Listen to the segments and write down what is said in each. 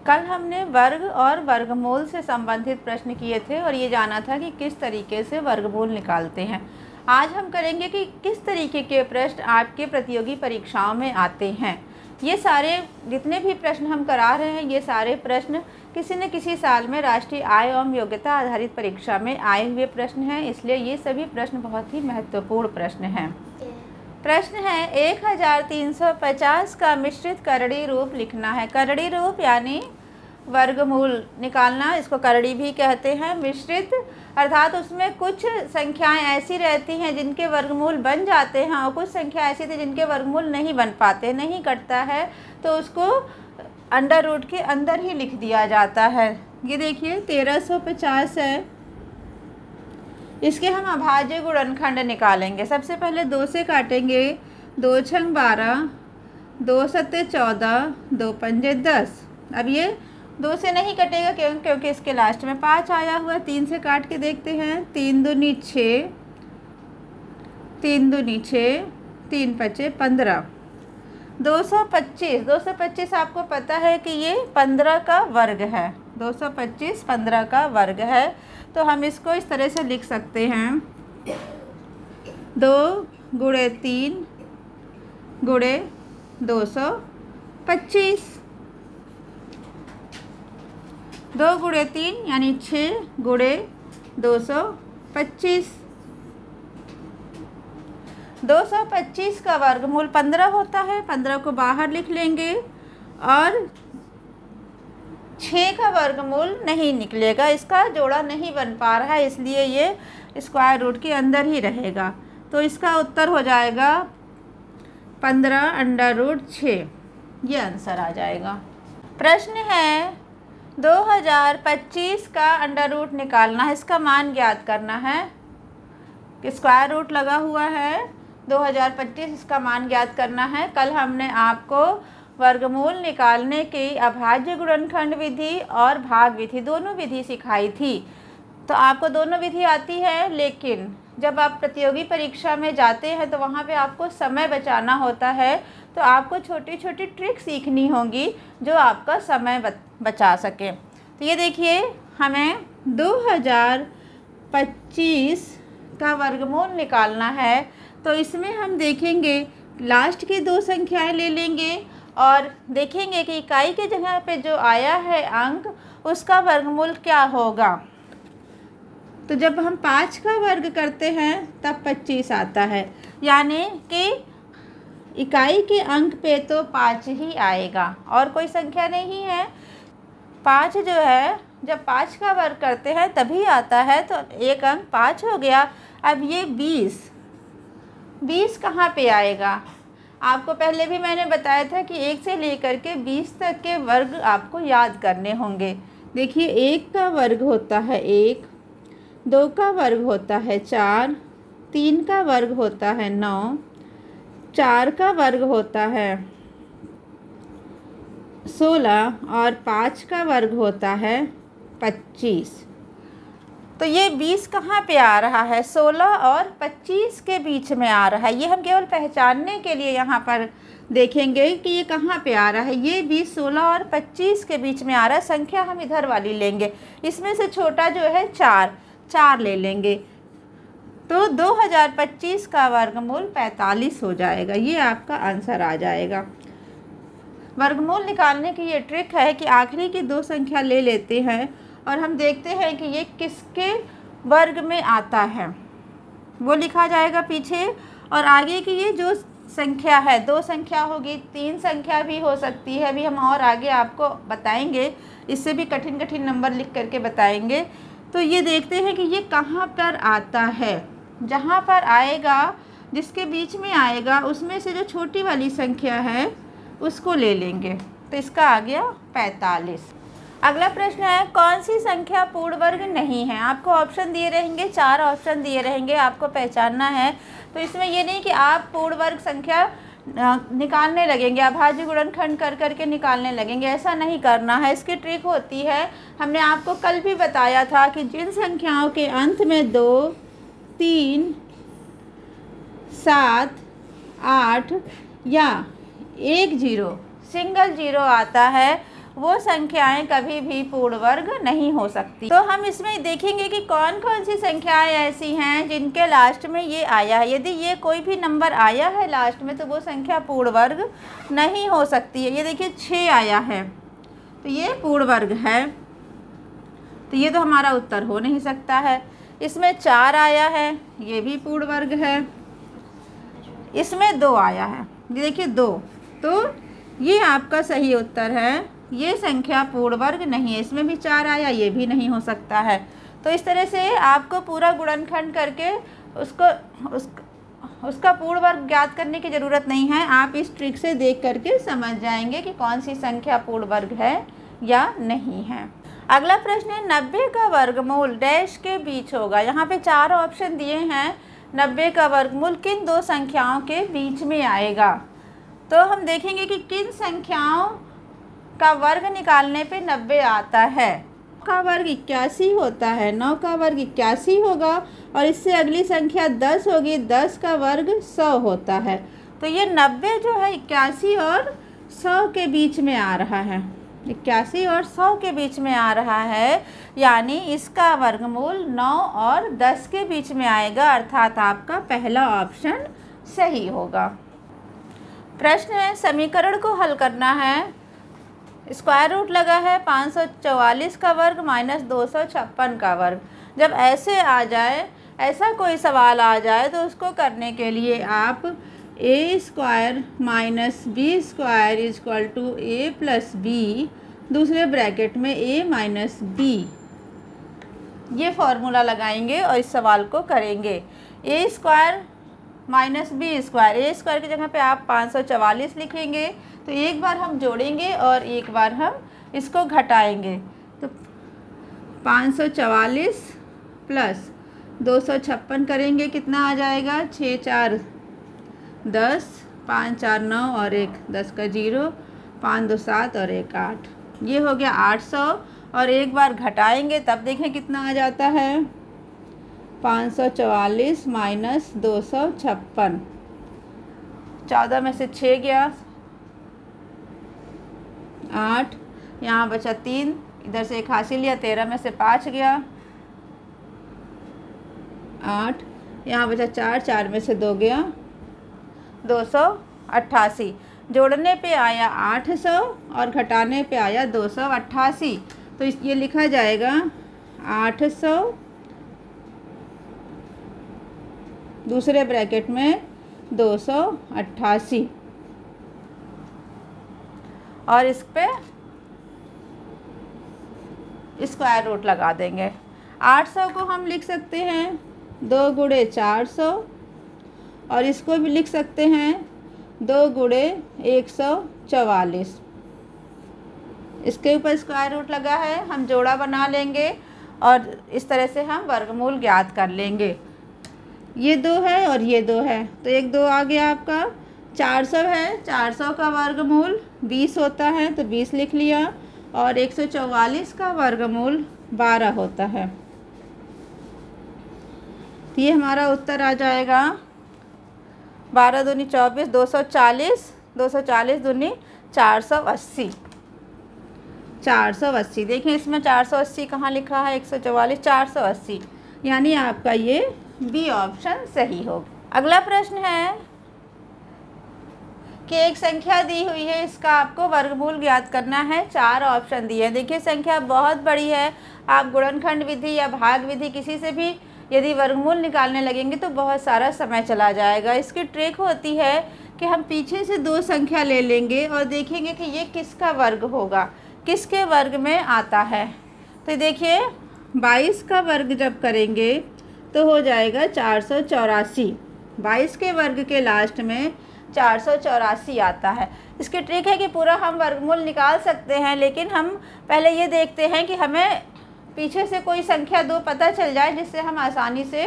कल हमने वर्ग और वर्गमूल से संबंधित प्रश्न किए थे और ये जाना था कि किस तरीके से वर्गमूल निकालते हैं। आज हम करेंगे कि किस तरीके के प्रश्न आपके प्रतियोगी परीक्षाओं में आते हैं। ये सारे जितने भी प्रश्न हम करा रहे हैं, ये सारे प्रश्न किसी न किसी साल में राष्ट्रीय आय एवं योग्यता आधारित परीक्षा में आए हुए प्रश्न हैं, इसलिए ये सभी प्रश्न बहुत ही महत्वपूर्ण प्रश्न हैं। प्रश्न है 1350 का मिश्रित करड़ी रूप लिखना है। करड़ी रूप यानी वर्गमूल निकालना, इसको करड़ी भी कहते हैं। मिश्रित अर्थात उसमें कुछ संख्याएं ऐसी रहती हैं जिनके वर्गमूल बन जाते हैं और कुछ संख्या ऐसी थी जिनके वर्गमूल नहीं बन पाते, नहीं कटता है, तो उसको अंडर रूट के अंदर ही लिख दिया जाता है। ये देखिए 1350 है, इसके हम अभाज्य गुणनखंड निकालेंगे। सबसे पहले 2 से काटेंगे, 2 छंग 12, 2 सत्ते 14, 2 पंजे 10। अब ये 2 से नहीं कटेगा क्योंकि इसके लास्ट में 5 आया हुआ। 3 से काट के देखते हैं, 3 दूनी 6, 3 दूनी 6, 3 पचे 15। 225 आपको पता है कि ये 15 का वर्ग है। 225 15 का वर्ग है, तो हम इसको इस तरह से लिख सकते हैं, 2 गुणे 3 गुणे 225। 2 गुणे 3 यानी 6 गुणे 225। 225 का वर्गमूल 15 होता है। 15 को बाहर लिख लेंगे और 6 का वर्गमूल नहीं निकलेगा, इसका जोड़ा नहीं बन पा रहा है, इसलिए ये स्क्वायर रूट के अंदर ही रहेगा। तो इसका उत्तर हो जाएगा 15 अंडर रूट 6, ये आंसर आ जाएगा। प्रश्न है 2025 का अंडर रूट निकालना है, इसका मान ज्ञात करना है। स्क्वायर रूट लगा हुआ है 2025, इसका मान ज्ञात करना है। कल हमने आपको वर्गमूल निकालने की अभाज्य गुणनखंड विधि और भाग विधि दोनों विधि सिखाई थी, तो आपको दोनों विधि आती है, लेकिन जब आप प्रतियोगी परीक्षा में जाते हैं तो वहाँ पे आपको समय बचाना होता है, तो आपको छोटी छोटी ट्रिक सीखनी होगी जो आपका समय बचा सके। तो ये देखिए, हमें 2025 का वर्गमूल निकालना है, तो इसमें हम देखेंगे लास्ट की 2 संख्याएं ले लेंगे और देखेंगे कि इकाई के जगह पे जो आया है अंक, उसका वर्गमूल क्या होगा। तो जब हम 5 का वर्ग करते हैं तब 25 आता है, यानी कि इकाई के अंक पे तो 5 ही आएगा और कोई संख्या नहीं है। 5 जो है, जब 5 का वर्ग करते हैं तभी आता है, तो एक अंक 5 हो गया। अब ये 20 कहाँ पे आएगा? आपको पहले भी मैंने बताया था कि 1 से लेकर के 20 तक के वर्ग आपको याद करने होंगे। देखिए, 1 का वर्ग होता है 1, 2 का वर्ग होता है 4, 3 का वर्ग होता है 9, 4 का वर्ग होता है 16 और 5 का वर्ग होता है 25। तो ये 20 कहाँ पे आ रहा है? 16 और 25 के बीच में आ रहा है। ये हम केवल पहचानने के लिए यहाँ पर देखेंगे कि ये कहाँ पे आ रहा है। ये 20 16 और 25 के बीच में आ रहा है। संख्या हम इधर वाली लेंगे, इसमें से छोटा जो है 4 ले लेंगे, तो 2025 का वर्गमूल 45 हो जाएगा। ये आपका आंसर आ जाएगा। वर्गमूल निकालने की ये ट्रिक है कि आखिरी की 2 संख्या ले लेते हैं और हम देखते हैं कि ये किसके वर्ग में आता है, वो लिखा जाएगा पीछे। और आगे की ये जो संख्या है, 2 संख्या होगी, 3 संख्या भी हो सकती है, अभी हम और आगे आपको बताएंगे, इससे भी कठिन नंबर लिख करके बताएंगे। तो ये देखते हैं कि ये कहाँ पर आता है। जहाँ पर आएगा, जिसके बीच में आएगा, उसमें से जो छोटी वाली संख्या है उसको ले लेंगे, तो इसका आ गया 45। अगला प्रश्न है, कौन सी संख्या पूर्ण वर्ग नहीं है? आपको ऑप्शन दिए रहेंगे, 4 ऑप्शन दिए रहेंगे, आपको पहचानना है। तो इसमें ये नहीं कि आप पूर्ण वर्ग संख्या निकालने लगेंगे, अभाज्य गुणनखंड कर करके निकालने लगेंगे, ऐसा नहीं करना है। इसकी ट्रिक होती है, हमने आपको कल भी बताया था कि जिन संख्याओं के अंत में 2, 3, 7, 8 या 1 0 सिंगल 0 आता है, वो संख्याएं कभी भी पूर्ण वर्ग नहीं हो सकती। तो हम इसमें देखेंगे कि कौन कौन सी संख्याएं ऐसी हैं जिनके लास्ट में ये आया है। यदि ये कोई भी नंबर आया है लास्ट में तो वो संख्या पूर्ण वर्ग नहीं हो सकती है। ये देखिए 6 आया है तो ये पूर्ण वर्ग है, तो ये तो हमारा उत्तर हो नहीं सकता है। इसमें 4 आया है, ये भी पूर्ण वर्ग है। इसमें 2 आया है, ये देखिए 2, तो ये आपका सही उत्तर है। ये संख्या पूर्ण वर्ग नहीं है। इसमें भी 4 आया, ये भी नहीं हो सकता है। तो इस तरह से आपको पूरा गुणनखंड करके उसका पूर्ण वर्ग ज्ञात करने की ज़रूरत नहीं है। आप इस ट्रिक से देख करके समझ जाएंगे कि कौन सी संख्या पूर्ण वर्ग है या नहीं है। अगला प्रश्न है 90 का वर्गमूल डैश के बीच होगा। यहाँ पे 4 ऑप्शन दिए हैं। 90 का वर्गमूल किन 2 संख्याओं के बीच में आएगा। तो हम देखेंगे कि किन संख्याओं का वर्ग निकालने पे 90 आता है। 9 का वर्ग 81 होता है, 9 का वर्ग 81 होगा और इससे अगली संख्या 10 होगी, 10 का वर्ग 100 होता है। तो ये 90 जो है 81 और 100 के बीच में आ रहा है, 81 और 100 के बीच में आ रहा है, यानी इसका वर्गमूल 9 और 10 के बीच में आएगा, अर्थात आपका पहला ऑप्शन सही होगा। प्रश्न है समीकरण को हल करना है। स्क्वायर रूट लगा है 544 का वर्ग माइनस 256 का वर्ग। जब ऐसे आ जाए, ऐसा कोई सवाल आ जाए तो उसको करने के लिए आप A square minus B square is equal to A plus B, दूसरे ब्रैकेट में ए माइनस बी, ये फॉर्मूला लगाएंगे और इस सवाल को करेंगे। A square minus B square, A square की जगह पे आप 544 लिखेंगे, तो एक बार हम जोड़ेंगे और एक बार हम इसको घटाएंगे। तो 544 प्लस 256 करेंगे, कितना आ जाएगा 6 4 10, 5 4 9 और 1 10 का 0, 5 2 7 और 1 8, ये हो गया 800। और एक बार घटाएंगे तब देखें कितना आ जाता है 544 माइनस 256, 14 में से 6 गया 8, यहाँ बचा 3, इधर से 1 हासिल लिया, 13 में से 5 गया 8, यहाँ बचा 4, 4 में से 2 गया 288, जोड़ने पे आया 800 और घटाने पे आया 288। तो ये लिखा जाएगा 800 दूसरे ब्रैकेट में 288 और इस पे स्क्वायर रूट लगा देंगे। 800 को हम लिख सकते हैं 2 गुणे 400 और इसको भी लिख सकते हैं 2 गुणे 144। इसके ऊपर स्क्वायर रूट लगा है, हम जोड़ा बना लेंगे और इस तरह से हम वर्गमूल ज्ञात कर लेंगे। ये 2 है और ये 2 है, तो 1 2 आ गया आपका। 400 है, 400 का वर्गमूल 20 होता है तो 20 लिख लिया और 144 का वर्गमूल 12 होता है। तो ये हमारा उत्तर आ जाएगा 12 दूनी 24, 240, 240 दूनी 480, 480। देखें इसमें 480 कहाँ लिखा है, 144 480, यानी आपका ये बी ऑप्शन सही होगा। अगला प्रश्न है कि एक संख्या दी हुई है, इसका आपको वर्गमूल ज्ञात करना है। 4 ऑप्शन दिए हैं। देखिए संख्या बहुत बड़ी है, आप गुणनखंड विधि या भाग विधि किसी से भी यदि वर्गमूल निकालने लगेंगे तो बहुत सारा समय चला जाएगा। इसकी ट्रिक होती है कि हम पीछे से 2 संख्या ले लेंगे और देखेंगे कि ये किसका वर्ग होगा, किसके वर्ग में आता है। तो देखिए 22 का वर्ग जब करेंगे तो हो जाएगा 484। 22 के वर्ग के लास्ट में 484 आता है। इसकी ट्रिक है कि पूरा हम वर्गमूल निकाल सकते हैं, लेकिन हम पहले ये देखते हैं कि हमें पीछे से कोई संख्या 2 पता चल जाए जिससे हम आसानी से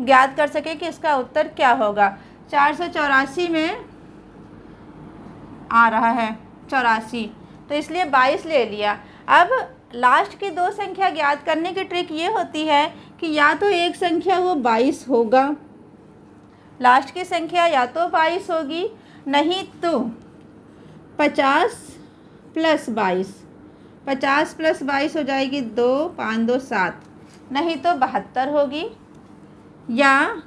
ज्ञात कर सकें कि इसका उत्तर क्या होगा। 484 में आ रहा है 84, तो इसलिए 22 ले लिया। अब लास्ट की 2 संख्या ज्ञात करने की ट्रिक ये होती है कि या तो एक संख्या वो 22 होगा, लास्ट की संख्या या तो 22 होगी, नहीं तो 50 प्लस 22 50 + 22 हो जाएगी 2, 5 2 7, नहीं तो 72 होगी। या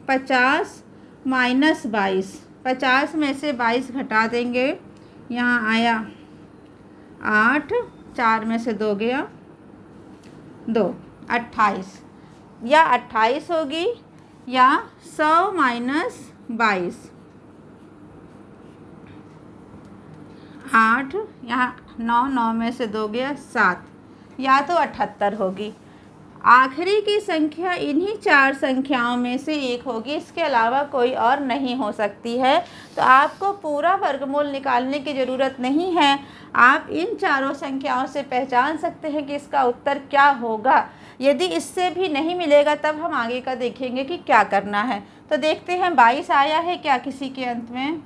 50 - 22, 50 में से 22 घटा देंगे, यहाँ आया 8, 4 में से 2 गया 2, 28। या 28 होगी या 100 - 22, 8, यहाँ 9, 9 में से 2 गया 7, या तो 78 होगी। आखिरी की संख्या इन्हीं 4 संख्याओं में से एक होगी, इसके अलावा कोई और नहीं हो सकती है। तो आपको पूरा वर्गमूल निकालने की ज़रूरत नहीं है, आप इन चारों संख्याओं से पहचान सकते हैं कि इसका उत्तर क्या होगा। यदि इससे भी नहीं मिलेगा तब हम आगे का देखेंगे कि क्या करना है। तो देखते हैं 22 आया है क्या किसी के अंत में?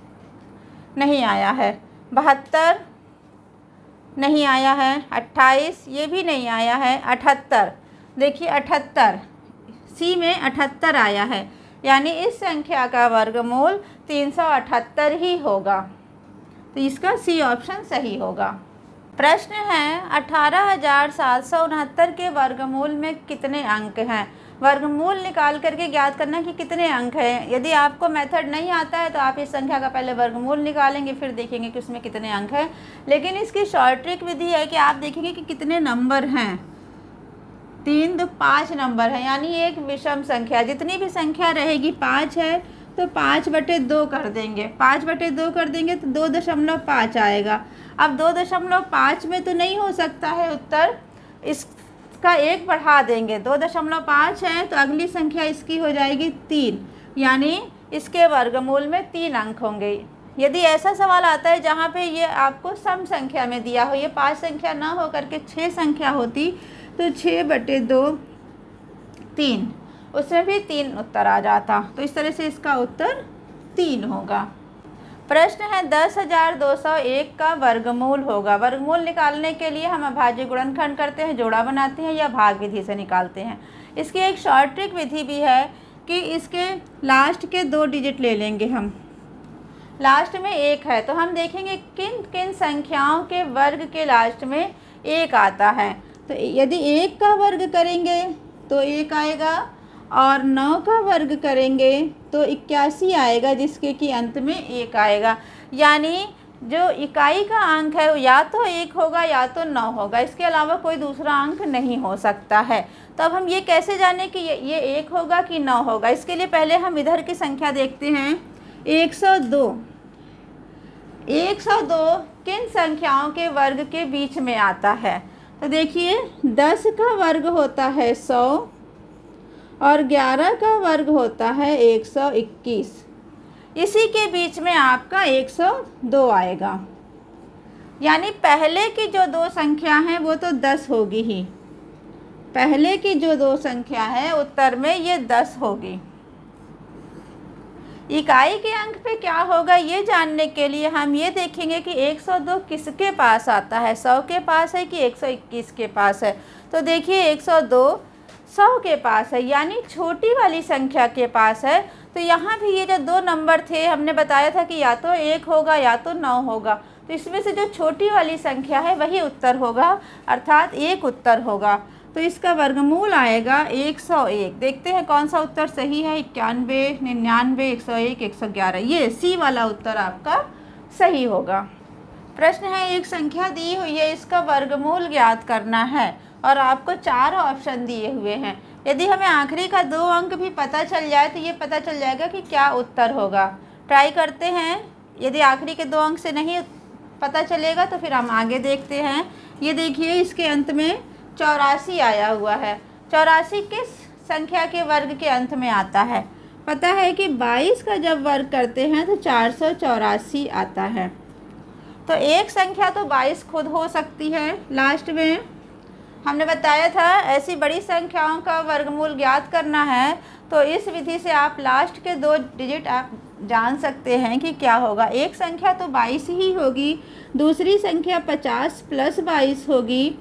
नहीं आया है। 72 नहीं आया है। 28 ये भी नहीं आया है। 78 देखिए 78 सी में 78 आया है, यानी इस संख्या का वर्गमूल 378 ही होगा। तो इसका सी ऑप्शन सही होगा। प्रश्न है 18,769 के वर्गमूल में कितने अंक हैं? वर्गमूल निकाल करके ज्ञात करना कि कितने अंक हैं। यदि आपको मेथड नहीं आता है तो आप इस संख्या का पहले वर्गमूल निकालेंगे, फिर देखेंगे कि उसमें कितने अंक हैं। लेकिन इसकी शॉर्ट ट्रिक विधि है कि आप देखेंगे कि कितने नंबर हैं। 3 2 5 नंबर है, यानी एक विषम संख्या। जितनी भी संख्या रहेगी 5 है तो 5/2 कर देंगे। 5/2 कर देंगे तो 2.5 आएगा। अब 2.5 में तो नहीं हो सकता है उत्तर, इसका 1 बढ़ा देंगे। 2.5 है तो अगली संख्या इसकी हो जाएगी 3, यानी इसके वर्गमूल में 3 अंक होंगे। यदि ऐसा सवाल आता है जहाँ पे ये आपको सम संख्या में दिया हो, ये 5 संख्या ना हो करके 6 संख्या होती, तो 6/2 3, उसमें भी 3 उत्तर आ जाता। तो इस तरह से इसका उत्तर 3 होगा। प्रश्न है 10,201 का वर्गमूल होगा। वर्गमूल निकालने के लिए हम अभाज्य गुणनखंड करते हैं, जोड़ा बनाते हैं या भाग विधि से निकालते हैं। इसकी एक शॉर्ट ट्रिक विधि भी है कि इसके लास्ट के 2 डिजिट ले लेंगे हम। लास्ट में 1 है तो हम देखेंगे किन किन संख्याओं के वर्ग के लास्ट में 1 आता है। तो यदि 1 का वर्ग करेंगे तो 1 आएगा, और 9 का वर्ग करेंगे तो 81 आएगा, जिसके कि अंत में 1 आएगा। यानी जो इकाई का अंक है वो या तो 1 होगा या तो 9 होगा, इसके अलावा कोई दूसरा अंक नहीं हो सकता है। तो अब हम ये कैसे जाने कि ये 1 होगा कि 9 होगा? इसके लिए पहले हम इधर की संख्या देखते हैं। 102 किन संख्याओं के वर्ग के बीच में आता है? तो देखिए 10 का वर्ग होता है 100 और 11 का वर्ग होता है 121। इसी के बीच में आपका 102 आएगा, यानी पहले की जो 2 संख्या हैं वो तो 10 होगी ही। पहले की जो 2 संख्या है उत्तर में ये 10 होगी। इकाई के अंक पे क्या होगा ये जानने के लिए हम ये देखेंगे कि 102 किसके पास आता है, 100 के पास है कि 121 के पास है। तो देखिए 102 100 के पास है, यानी छोटी वाली संख्या के पास है। तो यहाँ भी ये जो 2 नंबर थे हमने बताया था कि या तो 1 होगा या तो 9 होगा, तो इसमें से जो छोटी वाली संख्या है वही उत्तर होगा, अर्थात 1 उत्तर होगा। तो इसका वर्गमूल आएगा 101। देखते हैं कौन सा उत्तर सही है। 91, 99, 101, 111, ये सी वाला उत्तर आपका सही होगा। प्रश्न है एक संख्या दी हुई है, इसका वर्गमूल ज्ञात करना है और आपको 4 ऑप्शन दिए हुए हैं। यदि हमें आखिरी का 2 अंक भी पता चल जाए तो ये पता चल जाएगा कि क्या उत्तर होगा। ट्राई करते हैं। यदि आखिरी के 2 अंक से नहीं पता चलेगा तो फिर हम आगे देखते हैं। ये देखिए इसके अंत में 84 आया हुआ है। 84 किस संख्या के वर्ग के अंत में आता है? पता है कि 22 का जब वर्ग करते हैं तो 484 आता है। तो एक संख्या तो 22 खुद हो सकती है। लास्ट में हमने बताया था ऐसी बड़ी संख्याओं का वर्गमूल ज्ञात करना है, तो इस विधि से आप लास्ट के 2 डिजिट आप जान सकते हैं कि क्या होगा। एक संख्या तो 22 ही होगी, दूसरी संख्या 50 + 22 होगी,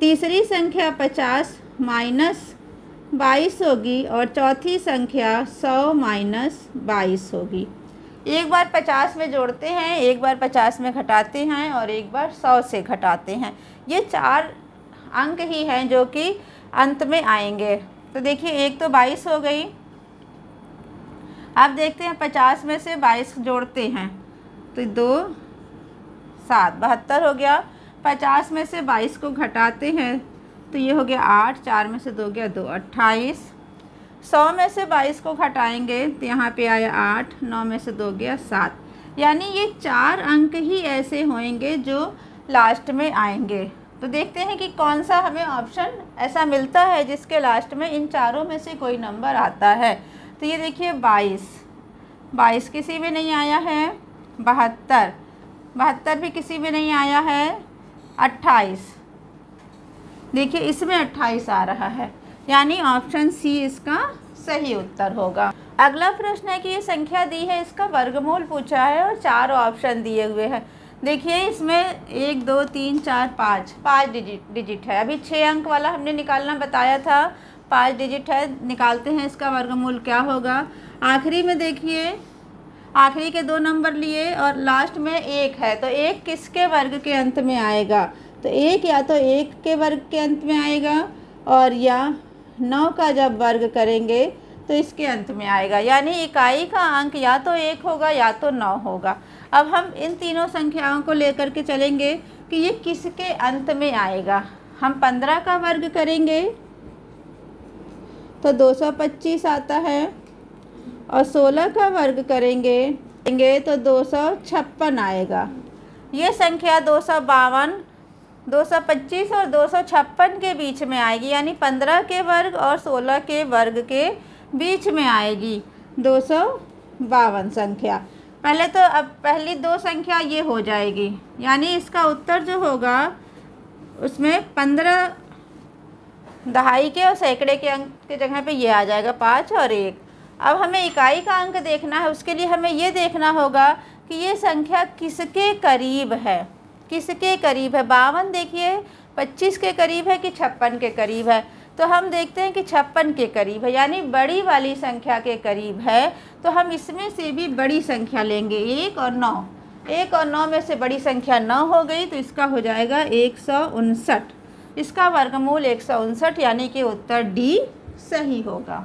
तीसरी संख्या 50 - 22 होगी और चौथी संख्या 100 - 22 होगी। एक बार 50 में जोड़ते हैं, एक बार 50 में घटाते हैं और एक बार 100 से घटाते हैं। ये 4 अंक ही हैं जो कि अंत में आएंगे। तो देखिए एक तो 22 हो गई। अब देखते हैं 50 में से 22 जोड़ते हैं तो 2 7 72 हो गया। 50 में से 22 को घटाते हैं तो ये हो गया 8, 4 में से 2 गया 2 28। 100 में से 22 को घटाएंगे तो यहाँ पे आया 8, 9 में से 2 गया 7। यानी ये 4 अंक ही ऐसे होंगे जो लास्ट में आएंगे। तो देखते हैं कि कौन सा हमें ऑप्शन ऐसा मिलता है जिसके लास्ट में इन चारों में से कोई नंबर आता है। तो ये देखिए 22 किसी में नहीं आया है। 72 भी किसी में नहीं आया है। 28 देखिए इसमें 28 आ रहा है, यानी ऑप्शन सी इसका सही उत्तर होगा। अगला प्रश्न है कि ये संख्या दी है, इसका वर्गमूल पूछा है और 4 ऑप्शन दिए हुए हैं। देखिए इसमें 1 2 3 4 5 डिजिट है। अभी 6 अंक वाला हमने निकालना बताया था, 5 डिजिट है। निकालते हैं इसका वर्गमूल क्या होगा। आखिरी में देखिए आखिरी के 2 नंबर लिए और लास्ट में 1 है, तो 1 किसके वर्ग के अंत में आएगा। तो 1 या तो 1 के वर्ग के अंत में आएगा और या 9 का जब वर्ग करेंगे तो इसके अंत में आएगा। यानी इकाई का अंक या तो 1 होगा या तो 9 होगा। अब हम इन तीनों संख्याओं को लेकर के चलेंगे कि ये किसके अंत में आएगा। हम 15 का वर्ग करेंगे तो 225 आता है और 16 का वर्ग करेंगे तो 256 आएगा। ये संख्या 252, 225 और 256 के बीच में आएगी, यानी 15 के वर्ग और 16 के वर्ग के बीच में आएगी 252 संख्या। पहले तो अब पहली 2 संख्या ये हो जाएगी, यानी इसका उत्तर जो होगा उसमें 15 दहाई के और सैकड़े के अंक के जगह पे ये आ जाएगा 5 और 1। अब हमें इकाई का अंक देखना है, उसके लिए हमें ये देखना होगा कि ये संख्या किसके करीब है, किसके करीब है। 52 देखिए 25 के करीब है कि 56 के करीब है। तो हम देखते हैं कि 56 के करीब है, यानी बड़ी वाली संख्या के करीब है। तो हम इसमें से भी बड़ी संख्या लेंगे 1 और 9। 1 और 9 में से बड़ी संख्या 9 हो गई, तो इसका हो जाएगा 159। इसका वर्गमूल 159, यानी कि उत्तर डी सही होगा।